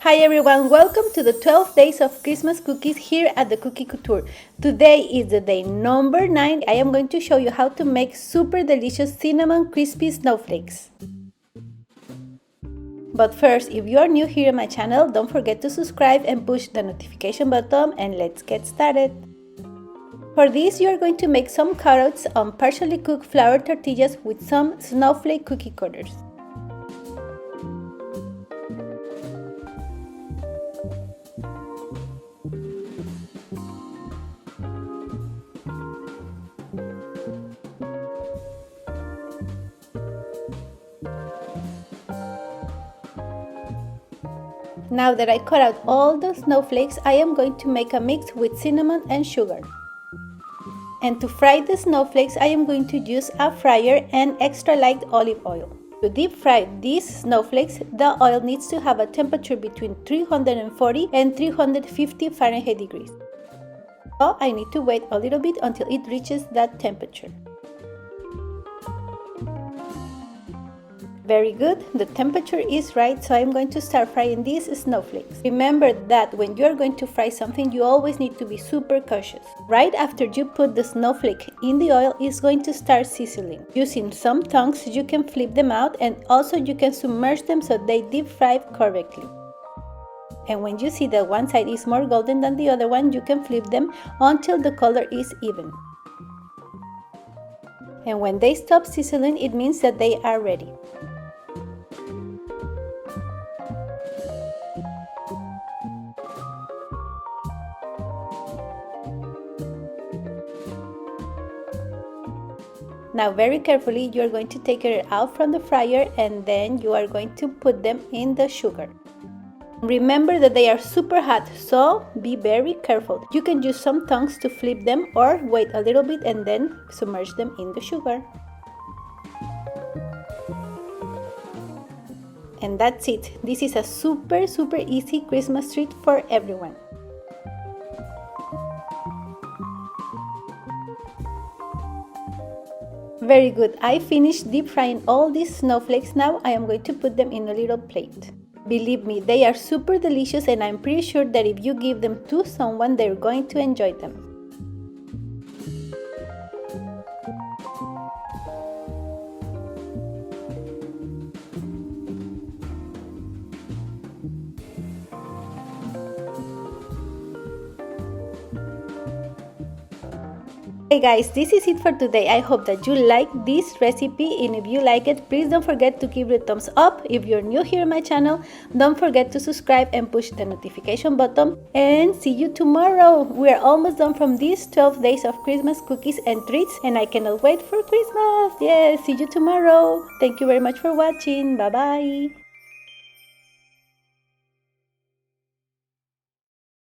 Hi everyone, welcome to the 12 days of Christmas cookies here at the Cookie Couture. Today is the day number 9. I am going to show you how to make super delicious cinnamon crispy snowflakes. But first, if you are new here on my channel, don't forget to subscribe and push the notification button, and let's get started. For this, you are going to make some cutouts on partially cooked flour tortillas with some snowflake cookie cutters. Now that I cut out all the snowflakes, I am going to make a mix with cinnamon and sugar. And to fry the snowflakes, I am going to use a fryer and extra light olive oil. To deep fry these snowflakes, the oil needs to have a temperature between 340 and 350 Fahrenheit degrees. So I need to wait a little bit until it reaches that temperature. Very good, the temperature is right, so I'm going to start frying these snowflakes. Remember that when you are going to fry something, you always need to be super cautious. Right after you put the snowflake in the oil, it's going to start sizzling. Using some tongs, you can flip them out, and also you can submerge them so they deep fry correctly. And when you see that one side is more golden than the other one, you can flip them until the color is even. And when they stop sizzling, it means that they are ready. Now very carefully you are going to take it out from the fryer, and then you are going to put them in the sugar. Remember that they are super hot, so be very careful. You can use some tongs to flip them, or wait a little bit and then submerge them in the sugar. And that's it. This is a super easy Christmas treat for everyone. Very good, I finished deep frying all these snowflakes. Now I am going to put them in a little plate. Believe me, they are super delicious, and I'm pretty sure that if you give them to someone, they're going to enjoy them. Hey guys, this is it for today. I hope that you like this recipe, and if you like it, please don't forget to give it a thumbs up. If you're new here on my channel, don't forget to subscribe and push the notification button, and see you tomorrow. We're almost done from these 12 days of Christmas cookies and treats, and I cannot wait for Christmas. Yeah, see you tomorrow. Thank you very much for watching. Bye bye.